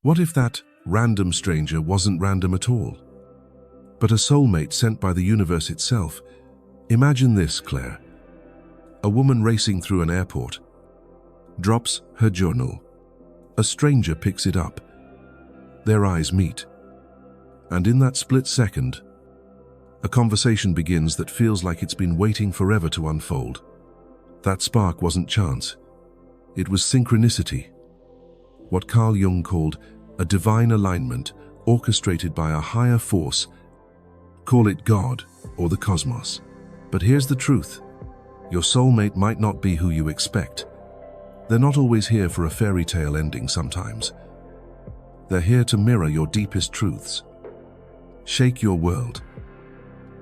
What if that random stranger wasn't random at all, but a soulmate sent by the universe itself? Imagine this, Claire. A woman racing through an airport, drops her journal. A stranger picks it up. Their eyes meet. And in that split second, a conversation begins that feels like it's been waiting forever to unfold. That spark wasn't chance. It was synchronicity. What Carl Jung called a divine alignment orchestrated by a higher force. Call it God or the cosmos. But here's the truth. Your soulmate might not be who you expect. They're not always here for a fairy tale ending sometimes. They're here to mirror your deepest truths, shake your world,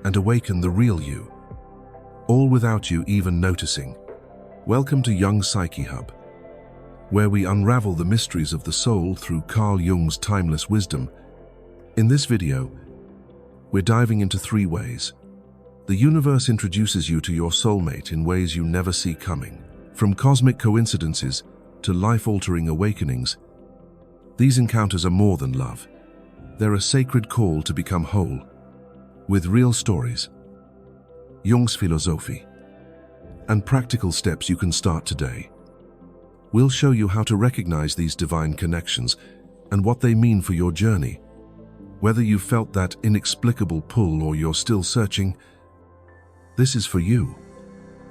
and awaken the real you, all without you even noticing. Welcome to Jung's Psyche Hub, where we unravel the mysteries of the soul through Carl Jung's timeless wisdom. In this video, we're diving into 3 ways. The universe introduces you to your soulmate in ways you never see coming. From cosmic coincidences to life-altering awakenings, these encounters are more than love. They're a sacred call to become whole, with real stories, Jung's philosophy, and practical steps you can start today. We'll show you how to recognize these divine connections and what they mean for your journey. Whether you felt that inexplicable pull or you're still searching, this is for you.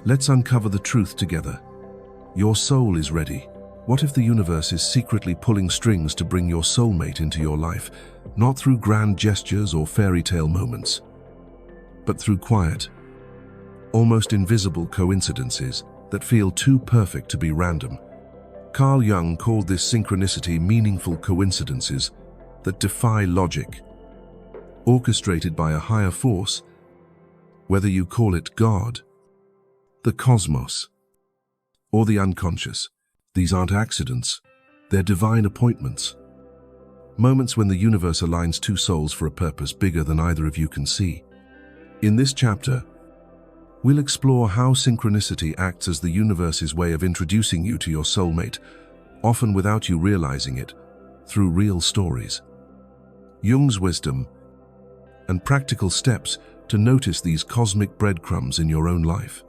Let's uncover the truth together. Your soul is ready. What if the universe is secretly pulling strings to bring your soulmate into your life, not through grand gestures or fairy tale moments, but through quiet, almost invisible coincidences that feel too perfect to be random? Carl Jung called this synchronicity meaningful coincidences that defy logic, orchestrated by a higher force. Whether you call it God, the cosmos, or the unconscious, these aren't accidents, they're divine appointments. Moments when the universe aligns 2 souls for a purpose bigger than either of you can see. In this chapter, we'll explore how synchronicity acts as the universe's way of introducing you to your soulmate, often without you realizing it, through real stories, Jung's wisdom, and practical steps to notice these cosmic breadcrumbs in your own life.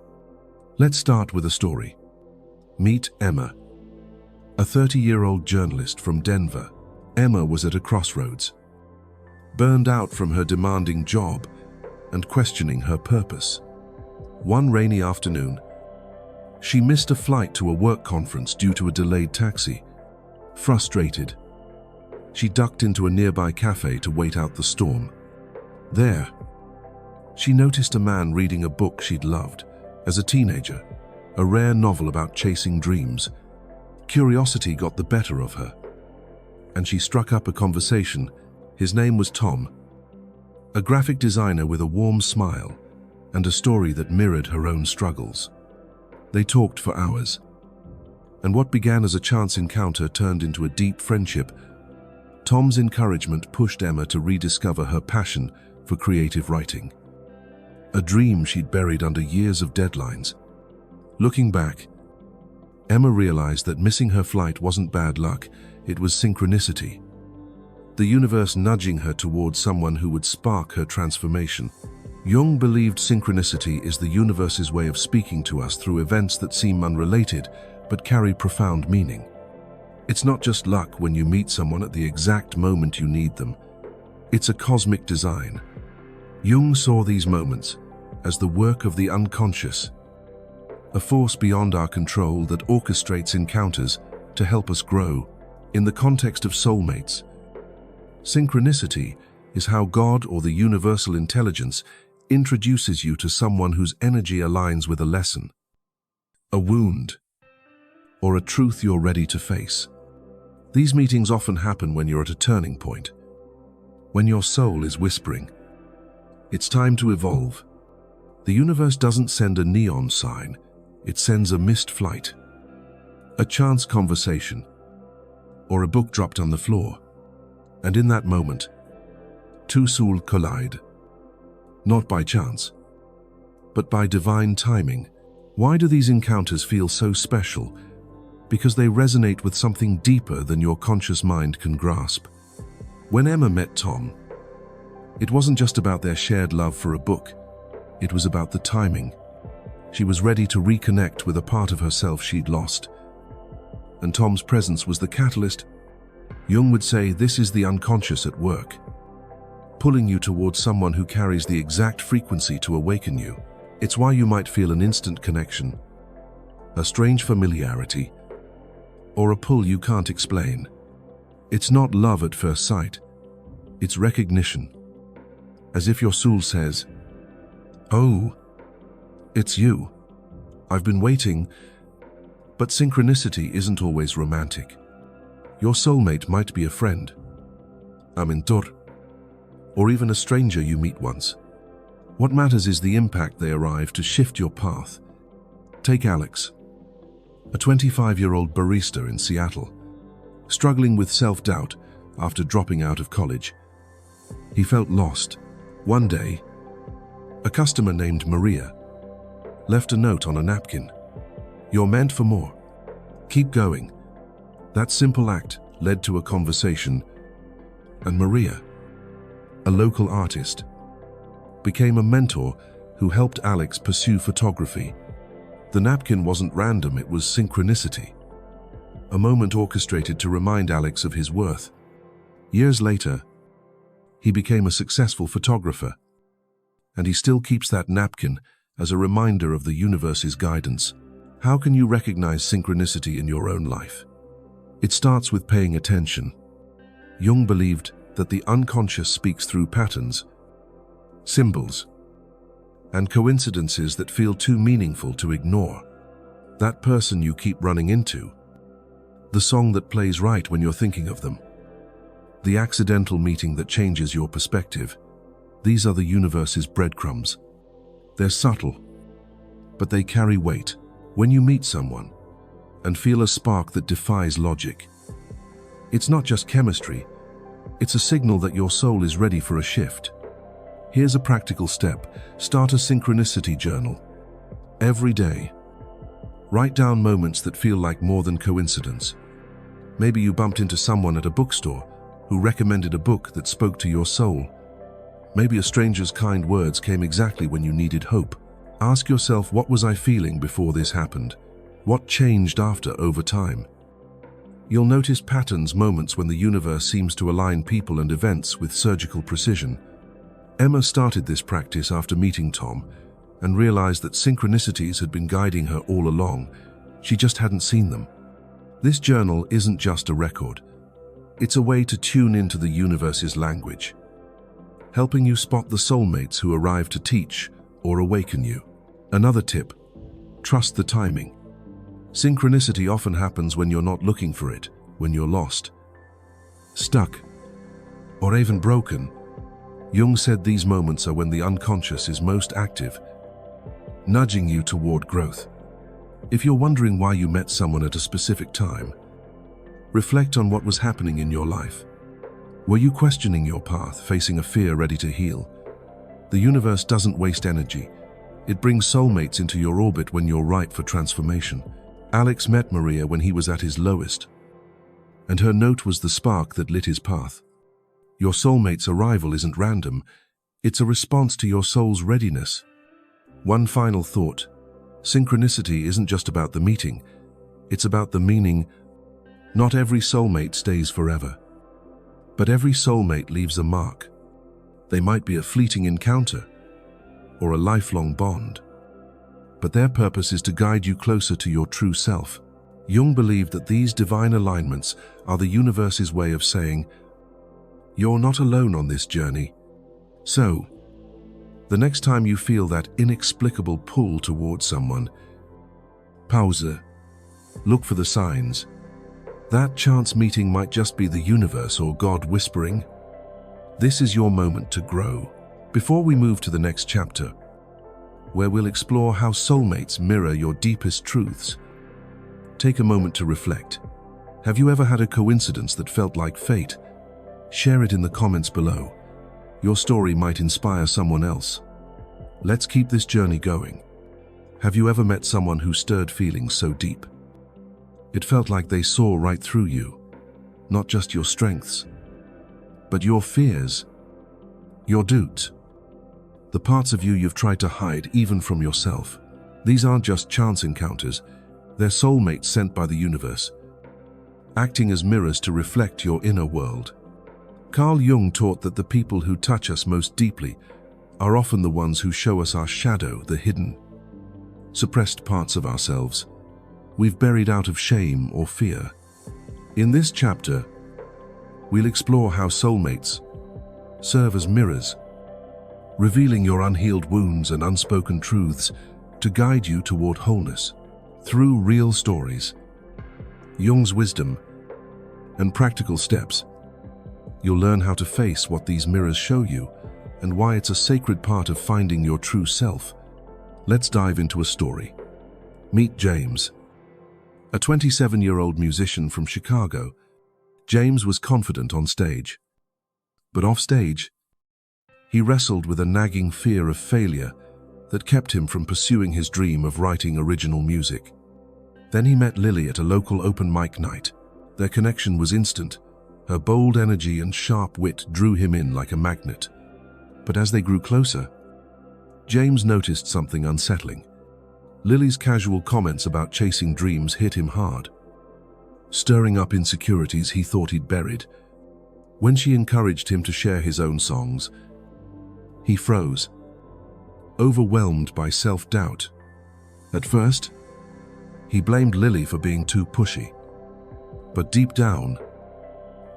Let's start with a story. Meet Emma, a 30-year-old journalist from Denver. Emma was at a crossroads, burned out from her demanding job and questioning her purpose. One rainy afternoon, she missed a flight to a work conference due to a delayed taxi. Frustrated, she ducked into a nearby cafe to wait out the storm. There, she noticed a man reading a book she'd loved as a teenager, a rare novel about chasing dreams. Curiosity got the better of her, and she struck up a conversation. His name was Tom, a graphic designer with a warm smile and a story that mirrored her own struggles. They talked for hours, and what began as a chance encounter turned into a deep friendship. Tom's encouragement pushed Emma to rediscover her passion for creative writing, a dream she'd buried under years of deadlines. Looking back, Emma realized that missing her flight wasn't bad luck, it was synchronicity. The universe nudging her towards someone who would spark her transformation. Jung believed synchronicity is the universe's way of speaking to us through events that seem unrelated but carry profound meaning. It's not just luck when you meet someone at the exact moment you need them. It's a cosmic design. Jung saw these moments as the work of the unconscious, a force beyond our control that orchestrates encounters to help us grow. In the context of soulmates, synchronicity is how God or the universal intelligence introduces you to someone whose energy aligns with a lesson, a wound, or a truth you're ready to face. These meetings often happen when you're at a turning point, when your soul is whispering, "It's time to evolve." The universe doesn't send a neon sign, it sends a missed flight, a chance conversation, or a book dropped on the floor. And in that moment, 2 souls collide, not by chance, but by divine timing. Why do these encounters feel so special? because they resonate with something deeper than your conscious mind can grasp. When Emma met Tom, it wasn't just about their shared love for a book. It was about the timing. She was ready to reconnect with a part of herself she'd lost. And Tom's presence was the catalyst. Jung would say this is the unconscious at work, pulling you towards someone who carries the exact frequency to awaken you. It's why you might feel an instant connection, a strange familiarity, or a pull you can't explain. It's not love at first sight. It's recognition. As if your soul says, "Oh, it's you. I've been waiting." But synchronicity isn't always romantic. Your soulmate might be a friend, a mentor, or even a stranger you meet once. What matters is the impact they arrive to shift your path. Take Alex, a 25-year-old barista in Seattle, struggling with self-doubt after dropping out of college. He felt lost. One day, a customer named Maria left a note on a napkin. "You're meant for more. Keep going." That simple act led to a conversation, and Maria, a local artist, became a mentor who helped Alex pursue photography. The napkin wasn't random, it was synchronicity. A moment orchestrated to remind Alex of his worth. Years later, he became a successful photographer, and he still keeps that napkin as a reminder of the universe's guidance. How can you recognize synchronicity in your own life? It starts with paying attention. Jung believed that the unconscious speaks through patterns, symbols, and coincidences that feel too meaningful to ignore. That person you keep running into, the song that plays right when you're thinking of them, the accidental meeting that changes your perspective. These are the universe's breadcrumbs. They're subtle, but they carry weight. When you meet someone and feel a spark that defies logic, it's not just chemistry, it's a signal that your soul is ready for a shift. Here's a practical step. Start a synchronicity journal. Every day, write down moments that feel like more than coincidence. Maybe you bumped into someone at a bookstore who recommended a book that spoke to your soul. Maybe a stranger's kind words came exactly when you needed hope. Ask yourself, what was I feeling before this happened? What changed after over time? You'll notice patterns, moments when the universe seems to align people and events with surgical precision. Emma started this practice after meeting Tom and realized that synchronicities had been guiding her all along. She just hadn't seen them. This journal isn't just a record. It's a way to tune into the universe's language, helping you spot the soulmates who arrive to teach or awaken you. Another tip: trust the timing. Synchronicity often happens when you're not looking for it, when you're lost, stuck, or even broken. Jung said these moments are when the unconscious is most active, nudging you toward growth. If you're wondering why you met someone at a specific time, reflect on what was happening in your life. Were you questioning your path, facing a fear ready to heal? The universe doesn't waste energy. It brings soulmates into your orbit when you're ripe for transformation. Alex met Maria when he was at his lowest, and her note was the spark that lit his path. Your soulmate's arrival isn't random. It's a response to your soul's readiness. One final thought: synchronicity isn't just about the meeting, it's about the meaning. Not every soulmate stays forever, but every soulmate leaves a mark. They might be a fleeting encounter or a lifelong bond, but their purpose is to guide you closer to your true self. Jung believed that these divine alignments are the universe's way of saying, you're not alone on this journey. So, the next time you feel that inexplicable pull towards someone, pause, look for the signs. That chance meeting might just be the universe or God whispering, this is your moment to grow. Before we move to the next chapter, where we'll explore how soulmates mirror your deepest truths, take a moment to reflect. Have you ever had a coincidence that felt like fate? Share it in the comments below. Your story might inspire someone else. Let's keep this journey going. Have you ever met someone who stirred feelings so deep It felt like they saw right through you, not just your strengths, but your fears, your doubts, the parts of you you've tried to hide even from yourself. These aren't just chance encounters, they're soulmates sent by the universe, acting as mirrors to reflect your inner world. Carl Jung taught that the people who touch us most deeply are often the ones who show us our shadow, the hidden, suppressed parts of ourselves we've buried out of shame or fear. In this chapter, we'll explore how soulmates serve as mirrors, revealing your unhealed wounds and unspoken truths to guide you toward wholeness. Through real stories, Jung's wisdom, and practical steps, you'll learn how to face what these mirrors show you and why it's a sacred part of finding your true self. Let's dive into a story. Meet James. A 27-year-old musician from Chicago, James was confident on stage. But off stage, he wrestled with a nagging fear of failure that kept him from pursuing his dream of writing original music. Then he met Lily at a local open mic night. Their connection was instant. Her bold energy and sharp wit drew him in like a magnet. But as they grew closer, James noticed something unsettling. Lily's casual comments about chasing dreams hit him hard, stirring up insecurities he thought he'd buried. When she encouraged him to share his own songs, he froze, overwhelmed by self-doubt. At first, he blamed Lily for being too pushy. But deep down,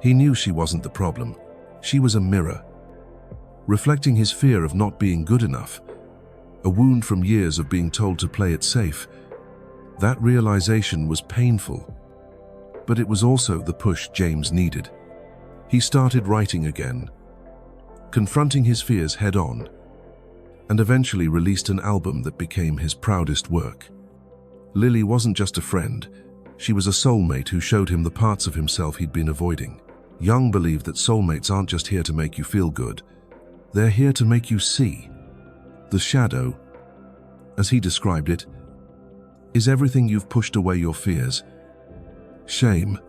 he knew she wasn't the problem. She was a mirror, reflecting his fear of not being good enough, a wound from years of being told to play it safe. That realization was painful, but it was also the push James needed. He started writing again, confronting his fears head-on, and eventually released an album that became his proudest work. Lily wasn't just a friend, she was a soulmate who showed him the parts of himself he'd been avoiding. Jung believed that soulmates aren't just here to make you feel good, they're here to make you see. The shadow, as he described it, is everything you've pushed away, your fears, shame,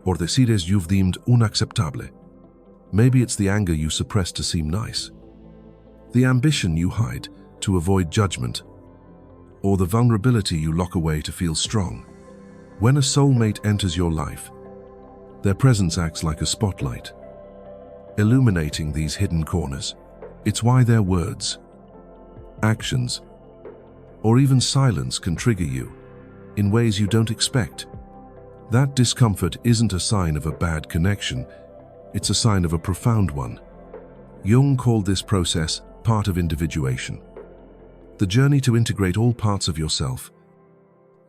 or decides you've deemed unacceptable. Maybe it's the anger you suppress to seem nice, the ambition you hide to avoid judgment, or the vulnerability you lock away to feel strong. When a soulmate enters your life, their presence acts like a spotlight, illuminating these hidden corners. It's why their words, actions, or even silence can trigger you in ways you don't expect. That discomfort isn't a sign of a bad connection, it's a sign of a profound one. Jung called this process part of individuation, the journey to integrate all parts of yourself,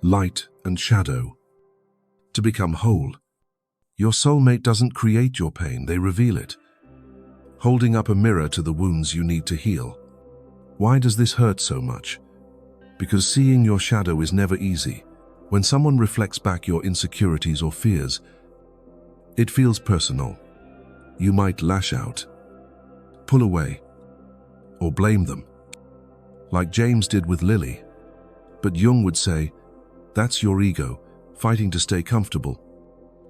light and shadow, to become whole. Your soulmate doesn't create your pain, they reveal it, holding up a mirror to the wounds you need to heal. Why does this hurt so much? Because seeing your shadow is never easy. When someone reflects back your insecurities or fears, it feels personal. You might lash out, pull away, or blame them, like James did with Lily. But Jung would say, that's your ego, fighting to stay comfortable.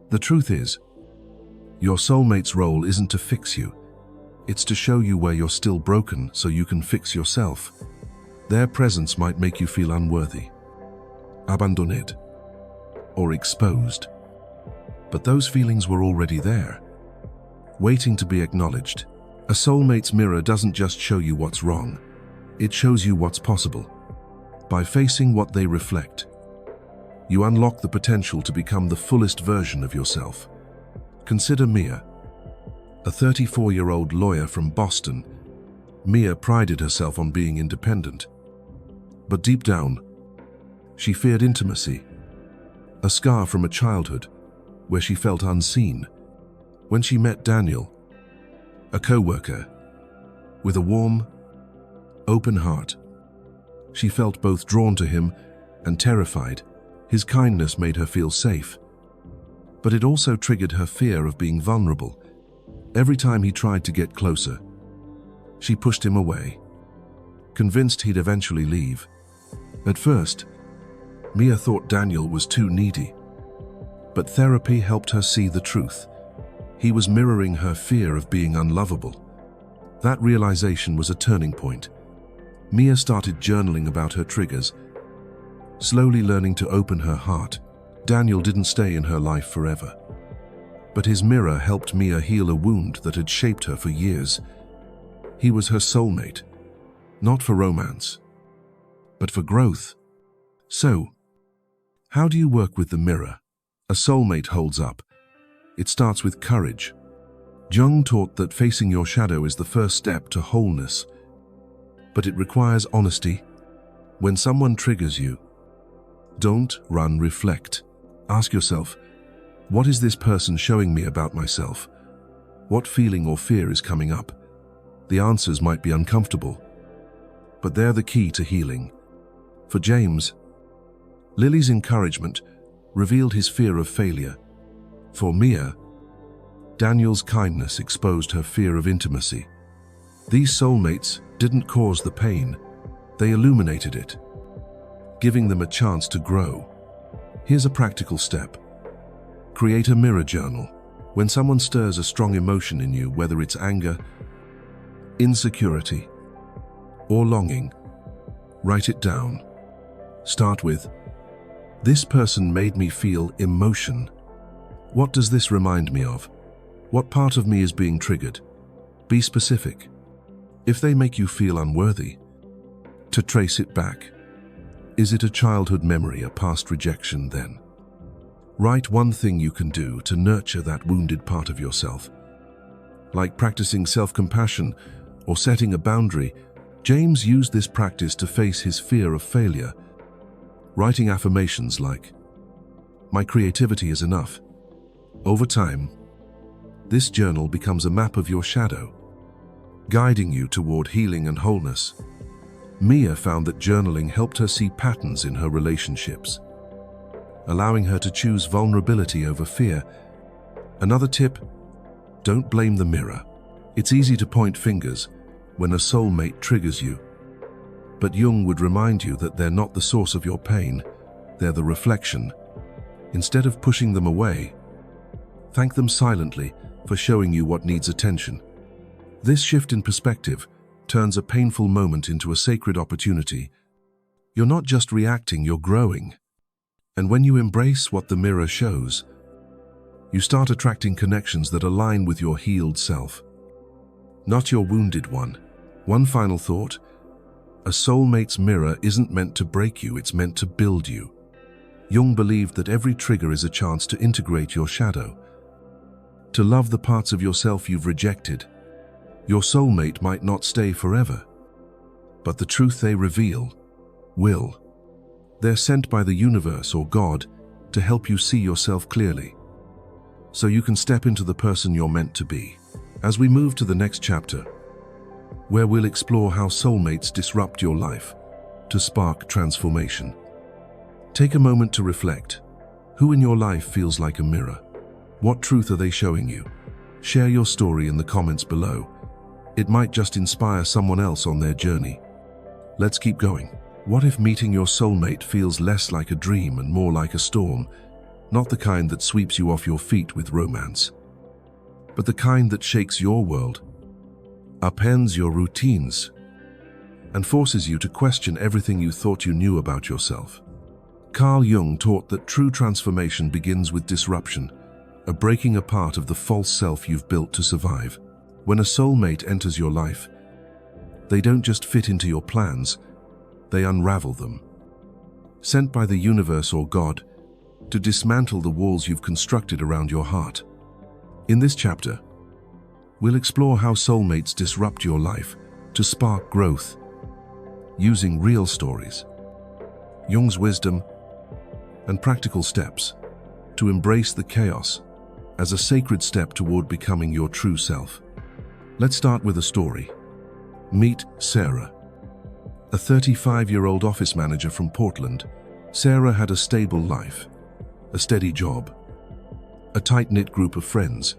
The truth is, your soulmate's role isn't to fix you. It's to show you where you're still broken so you can fix yourself. Their presence might make you feel unworthy, abandoned, or exposed. But those feelings were already there, waiting to be acknowledged. A soulmate's mirror doesn't just show you what's wrong, it shows you what's possible. By facing what they reflect, you unlock the potential to become the fullest version of yourself. Consider Mia, a 34-year-old lawyer from Boston. Mia prided herself on being independent. But deep down, she feared intimacy, a scar from a childhood where she felt unseen. When she met Daniel, a co-worker, with a warm, open heart, she felt both drawn to him and terrified. His kindness made her feel safe, but it also triggered her fear of being vulnerable. Every time he tried to get closer, she pushed him away, convinced he'd eventually leave. At first, Mia thought Daniel was too needy, But therapy helped her see the truth. He was mirroring her fear of being unlovable. That realization was a turning point. Mia started journaling about her triggers, slowly learning to open her heart. Daniel didn't stay in her life forever, but his mirror helped Mia heal a wound that had shaped her for years. He was her soulmate, not for romance, but for growth. So, how do you work with the mirror a soulmate holds up? It starts with courage. Jung taught that facing your shadow is the first step to wholeness, but it requires honesty. When someone triggers you, don't run, reflect. Ask yourself, what is this person showing me about myself? What feeling or fear is coming up? The answers might be uncomfortable, but they're the key to healing. For James, Lily's encouragement revealed his fear of failure. For Mia, Daniel's kindness exposed her fear of intimacy. These soulmates didn't cause the pain, they illuminated it, giving them a chance to grow. Here's a practical step. Create a mirror journal. When someone stirs a strong emotion in you, whether it's anger, insecurity, or longing, write it down. Start with, "This person made me feel emotion. What does this remind me of? What part of me is being triggered?" Be specific. If they make you feel unworthy, to trace it back. Is it a childhood memory, a past rejection then? Write one thing you can do to nurture that wounded part of yourself. Like practicing self-compassion or setting a boundary, James used this practice to face his fear of failure. Writing affirmations like, "My creativity is enough." Over time, this journal becomes a map of your shadow, guiding you toward healing and wholeness. Mia found that journaling helped her see patterns in her relationships, allowing her to choose vulnerability over fear. Another tip, don't blame the mirror. It's easy to point fingers when a soulmate triggers you, but Jung would remind you that they're not the source of your pain, they're the reflection. Instead of pushing them away, thank them silently for showing you what needs attention. This shift in perspective turns a painful moment into a sacred opportunity. You're not just reacting, you're growing. And when you embrace what the mirror shows, you start attracting connections that align with your healed self, not your wounded one. One final thought, a soulmate's mirror isn't meant to break you, it's meant to build you. Jung believed that every trigger is a chance to integrate your shadow, to love the parts of yourself you've rejected. Your soulmate might not stay forever, but the truth they reveal will. They're sent by the universe or God to help you see yourself clearly, so you can step into the person you're meant to be. As we move to the next chapter, where we'll explore how soulmates disrupt your life to spark transformation. Take a moment to reflect. Who in your life feels like a mirror? What truth are they showing you? Share your story in the comments below. It might just inspire someone else on their journey. Let's keep going. What if meeting your soulmate feels less like a dream and more like a storm? Not the kind that sweeps you off your feet with romance, but the kind that shakes your world, upends your routines, and forces you to question everything you thought you knew about yourself. Carl Jung taught that true transformation begins with disruption, a breaking apart of the false self you've built to survive. When a soulmate enters your life, they don't just fit into your plans, they unravel them. Sent by the universe or God to dismantle the walls you've constructed around your heart. In this chapter, we'll explore how soulmates disrupt your life to spark growth, using real stories, Jung's wisdom, and practical steps to embrace the chaos as a sacred step toward becoming your true self. Let's start with a story. Meet Sarah, a 35-year-old office manager from Portland. Sarah had a stable life, a steady job, a tight-knit group of friends,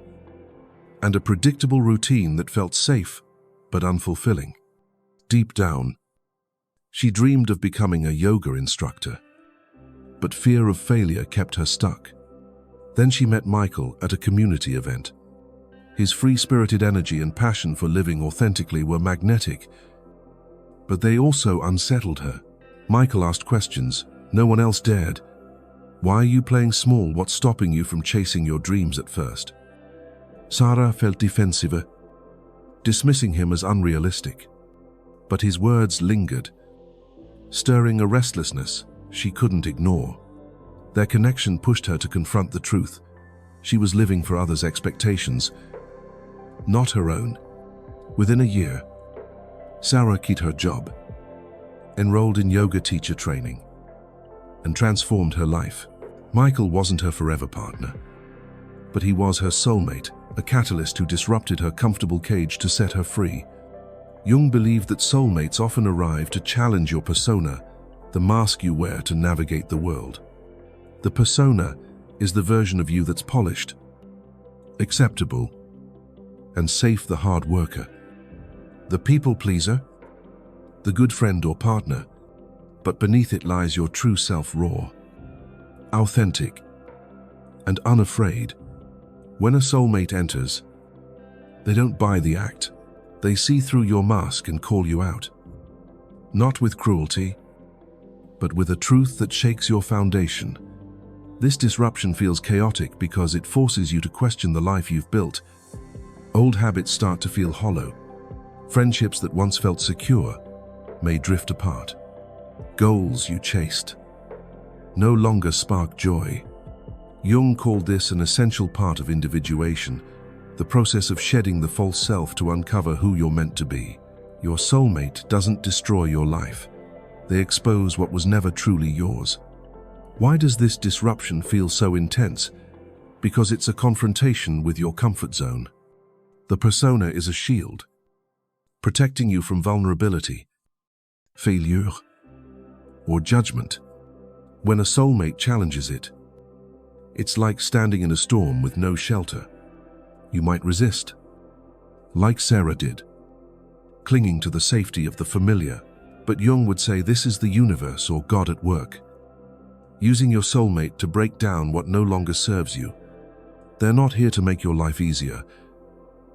and a predictable routine that felt safe but unfulfilling. Deep down, she dreamed of becoming a yoga instructor, but fear of failure kept her stuck. Then she met Michael at a community event. His free-spirited energy and passion for living authentically were magnetic, but they also unsettled her. Michael asked questions no one else dared. Why are you playing small? What's stopping you from chasing your dreams at first? Sarah felt defensive, dismissing him as unrealistic. But his words lingered, stirring a restlessness she couldn't ignore. Their connection pushed her to confront the truth. She was living for others' expectations, not her own. Within a year, Sarah quit her job, enrolled in yoga teacher training, and transformed her life. Michael wasn't her forever partner, but he was her soulmate, a catalyst who disrupted her comfortable cage to set her free. Jung believed that soulmates often arrive to challenge your persona, the mask you wear to navigate the world. The persona is the version of you that's polished, acceptable, and safe, the hard worker, the people pleaser, the good friend or partner, but beneath it lies your true self, raw, authentic, and unafraid. When a soulmate enters, they don't buy the act. They see through your mask and call you out. Not with cruelty, but with a truth that shakes your foundation. This disruption feels chaotic because it forces you to question the life you've built. Old habits start to feel hollow. Friendships that once felt secure may drift apart. Goals you chased no longer spark joy. Jung called this an essential part of individuation, the process of shedding the false self to uncover who you're meant to be. Your soulmate doesn't destroy your life. They expose what was never truly yours. Why does this disruption feel so intense? Because it's a confrontation with your comfort zone. The persona is a shield, protecting you from vulnerability, failure, or judgment. When a soulmate challenges it, it's like standing in a storm with no shelter. You might resist, like Sarah did, clinging to the safety of the familiar. But Jung would say this is the universe or God at work, using your soulmate to break down what no longer serves you. They're not here to make your life easier.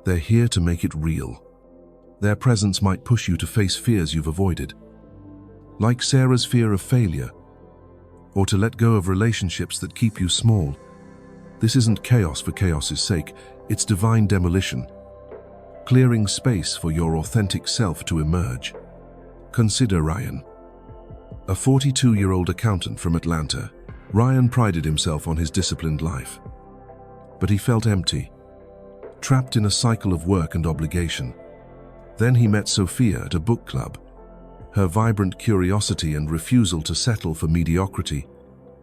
They're here to make it real. Their presence might push you to face fears you've avoided, like Sarah's fear of failure, or to let go of relationships that keep you small. This isn't chaos for chaos's sake, it's divine demolition, clearing space for your authentic self to emerge. Consider Ryan, a 42-year-old accountant from Atlanta. Ryan prided himself on his disciplined life, but he felt empty, trapped in a cycle of work and obligation. Then he met Sophia at a book club. Her vibrant curiosity and refusal to settle for mediocrity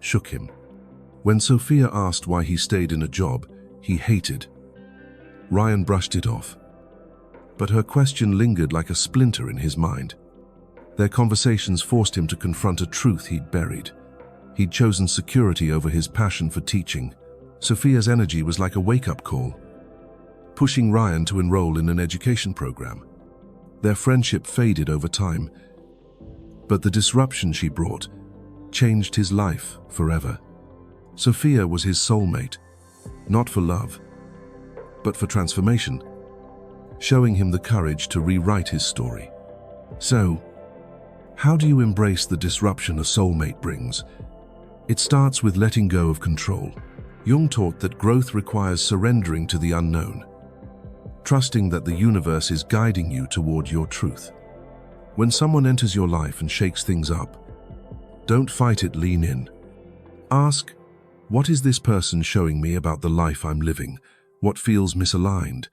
shook him. When Sophia asked why he stayed in a job he hated, Ryan brushed it off. But her question lingered like a splinter in his mind. Their conversations forced him to confront a truth he'd buried. He'd chosen security over his passion for teaching. Sophia's energy was like a wake-up call, pushing Ryan to enroll in an education program. Their friendship faded over time, but the disruption she brought changed his life forever. Sophia was his soulmate, not for love, but for transformation, showing him the courage to rewrite his story. So, how do you embrace the disruption a soulmate brings? It starts with letting go of control. Jung taught that growth requires surrendering to the unknown, trusting that the universe is guiding you toward your truth. When someone enters your life and shakes things up, don't fight it, lean in. Ask, what is this person showing me about the life I'm living? What feels misaligned?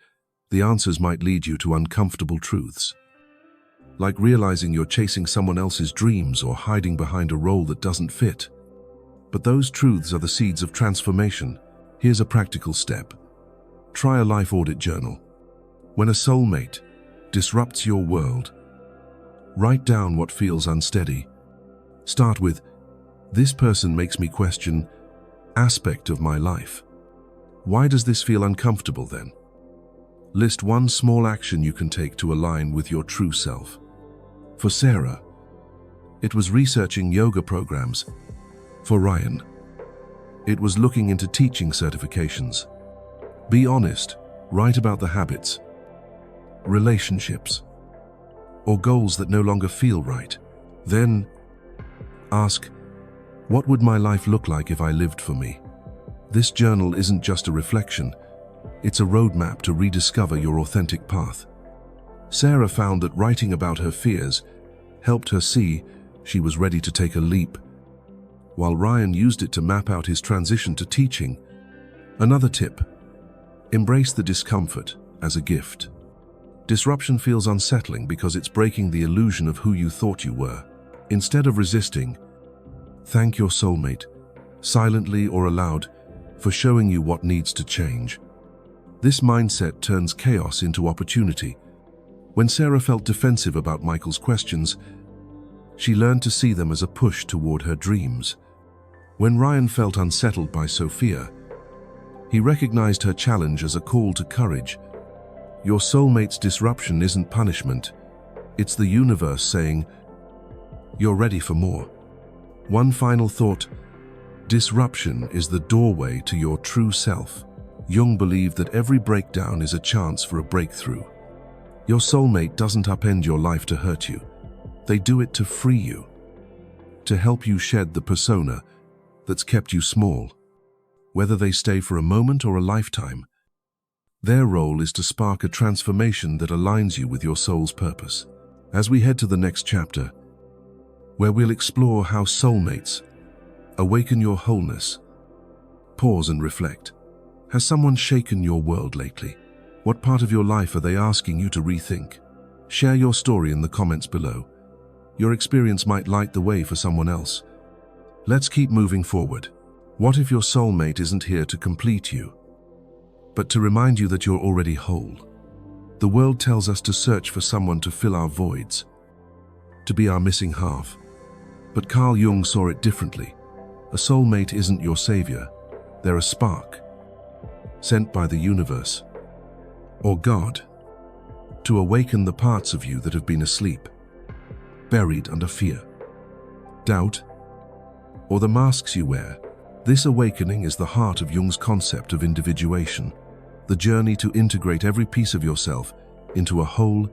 The answers might lead you to uncomfortable truths, like realizing you're chasing someone else's dreams or hiding behind a role that doesn't fit. But those truths are the seeds of transformation. Here's a practical step. Try a life audit journal. When a soulmate disrupts your world, write down what feels unsteady. Start with, this person makes me question aspect of my life. Why does this feel uncomfortable then? List one small action you can take to align with your true self. For Sarah, it was researching yoga programs. For Ryan, It was looking into teaching certifications. Be honest, write about the habits, relationships, or goals that no longer feel right. Then ask, what would my life look like if I lived for me? This journal isn't just a reflection, it's a roadmap to rediscover your authentic path. Sarah found that writing about her fears helped her see she was ready to take a leap, while Ryan used it to map out his transition to teaching. Another tip: embrace the discomfort as a gift. Disruption feels unsettling because it's breaking the illusion of who you thought you were. Instead of resisting, thank your soulmate, silently or aloud, for showing you what needs to change. This mindset turns chaos into opportunity. When Sarah felt defensive about Michael's questions, she learned to see them as a push toward her dreams. When Ryan felt unsettled by Sophia, he recognized her challenge as a call to courage. Your soulmate's disruption isn't punishment. It's the universe saying, you're ready for more. One final thought: disruption is the doorway to your true self. Jung believed that every breakdown is a chance for a breakthrough. Your soulmate doesn't upend your life to hurt you. They do it to free you, to help you shed the persona that's kept you small. Whether they stay for a moment or a lifetime, their role is to spark a transformation that aligns you with your soul's purpose. As we head to the next chapter, where we'll explore how soulmates awaken your wholeness, pause and reflect. Has someone shaken your world lately? What part of your life are they asking you to rethink? Share your story in the comments below. Your experience might light the way for someone else. Let's keep moving forward. What if your soulmate isn't here to complete you, but to remind you that you're already whole? The world tells us to search for someone to fill our voids, to be our missing half. But Carl Jung saw it differently. A soulmate isn't your savior. They're a spark, sent by the universe, or God, to awaken the parts of you that have been asleep, buried under fear, doubt, or the masks you wear. This awakening is the heart of Jung's concept of individuation, the journey to integrate every piece of yourself into a whole,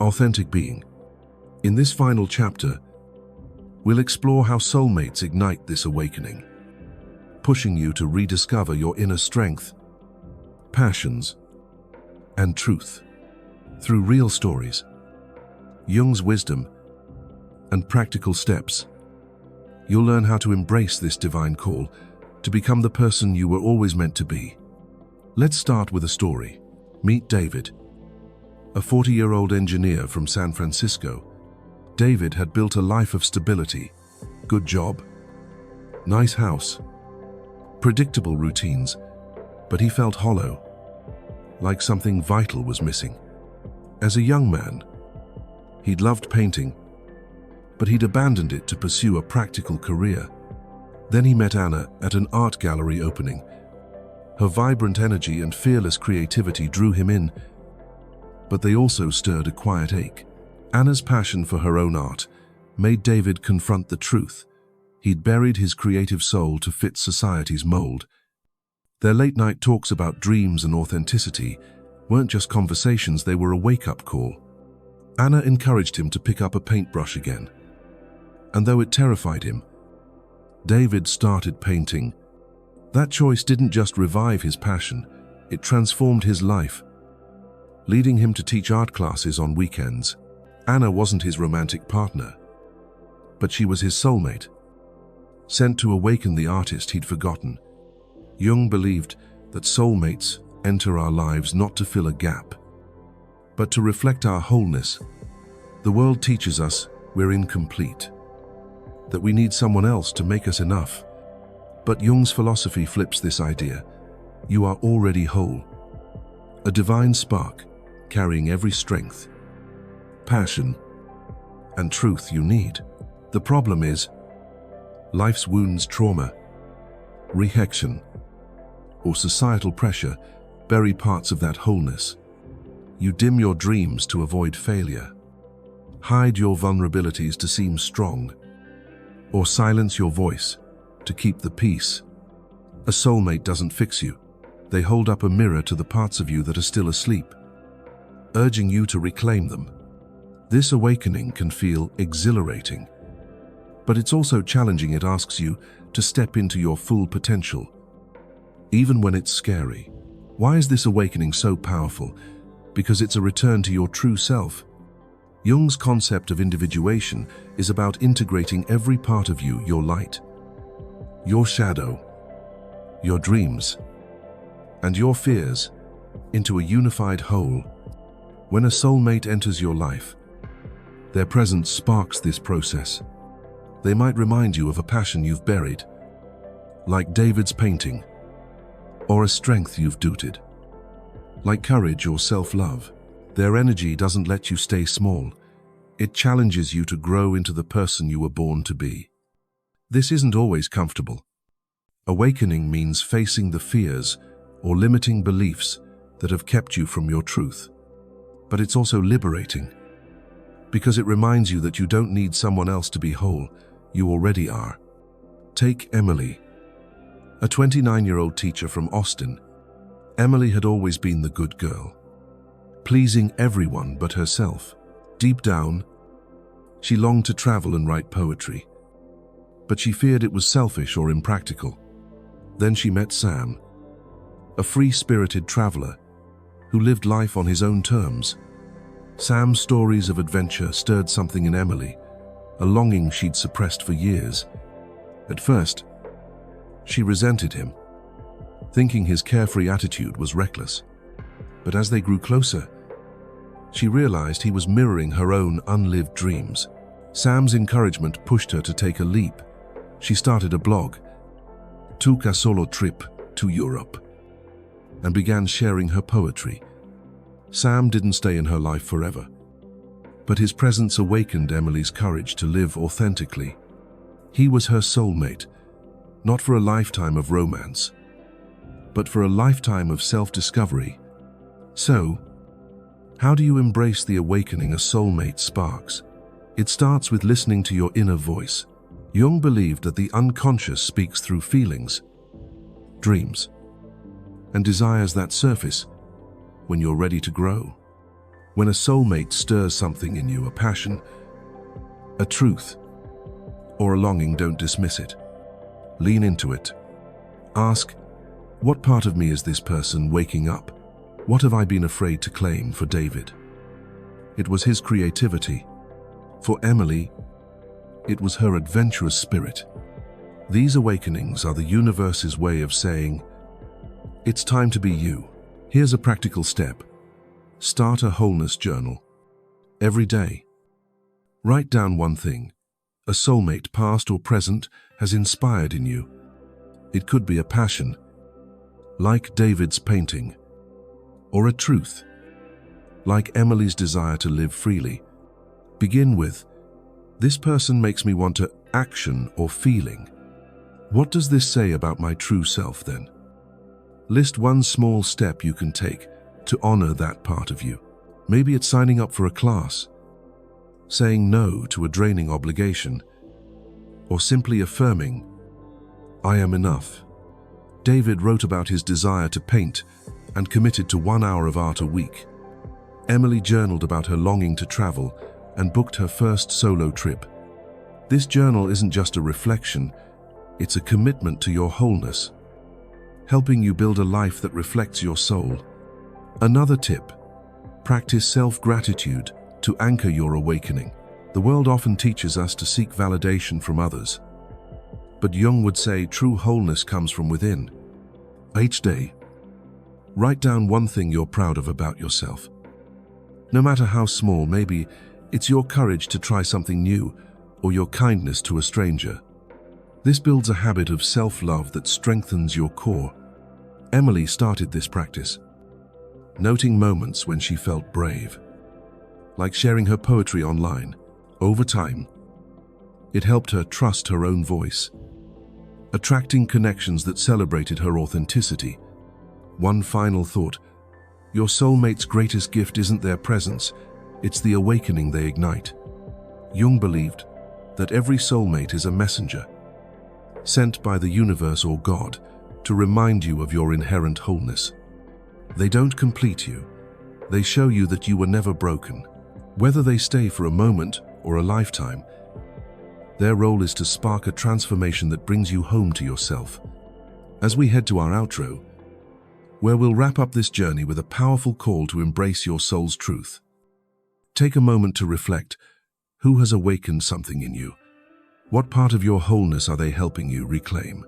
authentic being. In this final chapter, we'll explore how soulmates ignite this awakening, pushing you to rediscover your inner strength, passions, and truth. Through real stories, Jung's wisdom, and practical steps, you'll learn how to embrace this divine call to become the person you were always meant to be. Let's start with a story. Meet David, a 40-year-old engineer from San Francisco. David had built a life of stability, good job, nice house, predictable routines, but he felt hollow, like something vital was missing. As a young man, he'd loved painting, but he'd abandoned it to pursue a practical career. Then he met Anna at an art gallery opening. Her vibrant energy and fearless creativity drew him in, but they also stirred a quiet ache. Anna's passion for her own art made David confront the truth. He'd buried his creative soul to fit society's mold. Their late-night talks about dreams and authenticity weren't just conversations, they were a wake-up call. Anna encouraged him to pick up a paintbrush again. And though it terrified him, David started painting. That choice didn't just revive his passion, it transformed his life, leading him to teach art classes on weekends. Anna wasn't his romantic partner, but she was his soulmate, sent to awaken the artist he'd forgotten. Jung believed that soulmates enter our lives not to fill a gap, but to reflect our wholeness. The world teaches us we're incomplete, that we need someone else to make us enough. But Jung's philosophy flips this idea. You are already whole, a divine spark carrying every strength, passion, and truth you need. The problem is, life's wounds, trauma, rejection, or societal pressure bury parts of that wholeness. You dim your dreams to avoid failure, hide your vulnerabilities to seem strong, or silence your voice to keep the peace. A soulmate doesn't fix you. They hold up a mirror to the parts of you that are still asleep, urging you to reclaim them. This awakening can feel exhilarating, but it's also challenging. It asks you to step into your full potential, even when it's scary. Why is this awakening so powerful? Because it's a return to your true self. Jung's concept of individuation is about integrating every part of you, your light, your shadow, your dreams, and your fears, into a unified whole. When a soulmate enters your life, their presence sparks this process. They might remind you of a passion you've buried, like David's painting, or a strength you've doubted, like courage or self-love. Their energy doesn't let you stay small. It challenges you to grow into the person you were born to be. This isn't always comfortable. Awakening means facing the fears or limiting beliefs that have kept you from your truth. But it's also liberating, because it reminds you that you don't need someone else to be whole. You already are. Take Emily, a 29-year-old teacher from Austin. Emily had always been the good girl, pleasing everyone but herself. Deep down, she longed to travel and write poetry, but she feared it was selfish or impractical. Then she met Sam, a free-spirited traveler who lived life on his own terms. Sam's stories of adventure stirred something in Emily, a longing she'd suppressed for years. At first, she resented him, thinking his carefree attitude was reckless. But as they grew closer, she realized he was mirroring her own unlived dreams. Sam's encouragement pushed her to take a leap. She started a blog, took a solo trip to Europe, and began sharing her poetry. Sam didn't stay in her life forever, but his presence awakened Emily's courage to live authentically. He was her soulmate, not for a lifetime of romance, but for a lifetime of self-discovery. So, how do you embrace the awakening a soulmate sparks? It starts with listening to your inner voice. Jung believed that the unconscious speaks through feelings, dreams, and desires that surface when you're ready to grow. When a soulmate stirs something in you, a passion, a truth, or a longing, don't dismiss it. Lean into it. Ask, what part of me is this person waking up? What have I been afraid to claim? For David, it was his creativity. For Emily, it was her adventurous spirit. These awakenings are the universe's way of saying, it's time to be you. Here's a practical step. Start a wholeness journal. Every day, write down one thing a soulmate, past or present, has inspired in you. It could be a passion, like David's painting, or a truth, like Emily's desire to live freely. Begin with, this person makes me want to action or feeling. What does this say about my true self then? List one small step you can take to honor that part of you. Maybe it's signing up for a class, saying no to a draining obligation, or simply affirming, I am enough. David wrote about his desire to paint and committed to 1 hour of art a week. Emily journaled about her longing to travel and booked her first solo trip. This journal isn't just a reflection, it's a commitment to your wholeness, helping you build a life that reflects your soul. Another tip, practice self-gratitude to anchor your awakening. The world often teaches us to seek validation from others, but Jung would say true wholeness comes from within. Each day, write down one thing you're proud of about yourself. No matter how small, maybe it's your courage to try something new or your kindness to a stranger. This builds a habit of self-love that strengthens your core. Emily started this practice, noting moments when she felt brave, like sharing her poetry online. Over time, it helped her trust her own voice, attracting connections that celebrated her authenticity. One final thought, your soulmate's greatest gift isn't their presence, it's the awakening they ignite. Jung believed that every soulmate is a messenger, sent by the universe or God to remind you of your inherent wholeness. They don't complete you. They show you that you were never broken. Whether they stay for a moment or a lifetime, their role is to spark a transformation that brings you home to yourself. As we head to our outro, where we'll wrap up this journey with a powerful call to embrace your soul's truth. Take a moment to reflect. Who has awakened something in you? What part of your wholeness are they helping you reclaim?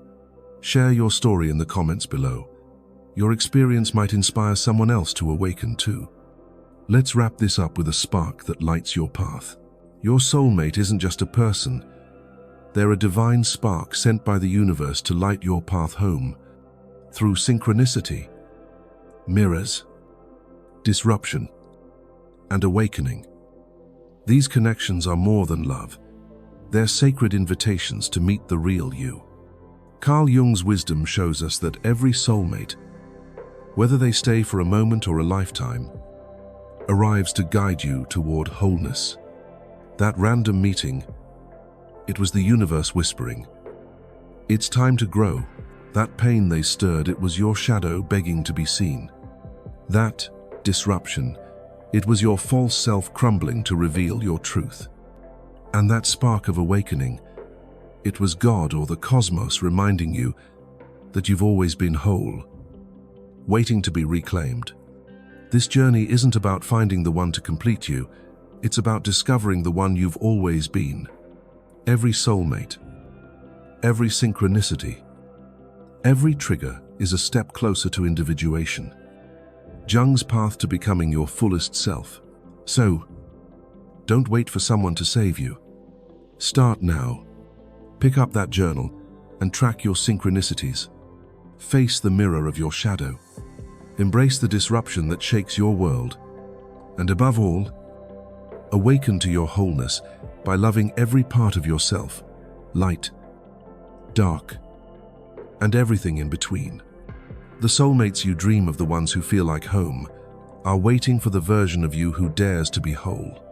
Share your story in the comments below. Your experience might inspire someone else to awaken too. Let's wrap this up with a spark that lights your path. Your soulmate isn't just a person. They're a divine spark sent by the universe to light your path home. Through synchronicity, mirrors, disruption, and awakening. These connections are more than love. They're sacred invitations to meet the real you. Carl Jung's wisdom shows us that every soulmate, whether they stay for a moment or a lifetime, arrives to guide you toward wholeness. That random meeting, it was the universe whispering, "It's time to grow." That pain they stirred, it was your shadow begging to be seen. That disruption, it was your false self crumbling to reveal your truth. And that spark of awakening, it was God or the cosmos reminding you that you've always been whole, waiting to be reclaimed. This journey isn't about finding the one to complete you, it's about discovering the one you've always been. Every soulmate, every synchronicity, every trigger is a step closer to individuation. Jung's path to becoming your fullest self. So, don't wait for someone to save you. Start now. Pick up that journal and track your synchronicities. Face the mirror of your shadow. Embrace the disruption that shakes your world. And above all, awaken to your wholeness by loving every part of yourself, light, dark, and everything in between. The soulmates you dream of, the ones who feel like home, are waiting for the version of you who dares to be whole.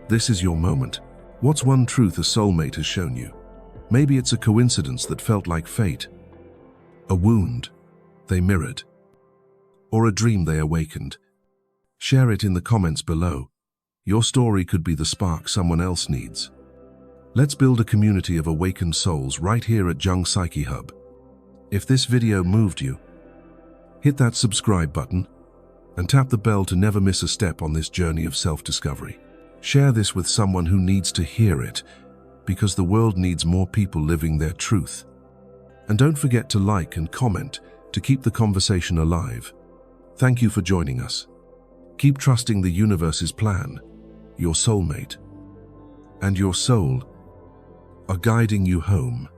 This is your moment. What's one truth a soulmate has shown you? Maybe it's a coincidence that felt like fate, a wound they mirrored, or a dream they awakened. Share it in the comments below. Your story could be the spark someone else needs. Let's build a community of awakened souls right here at Jung Psyche Hub. If this video moved you, hit that subscribe button and tap the bell to never miss a step on this journey of self-discovery. Share this with someone who needs to hear it, because the world needs more people living their truth. And don't forget to like and comment to keep the conversation alive. Thank you for joining us. Keep trusting the universe's plan. Your soulmate and your soul are guiding you home.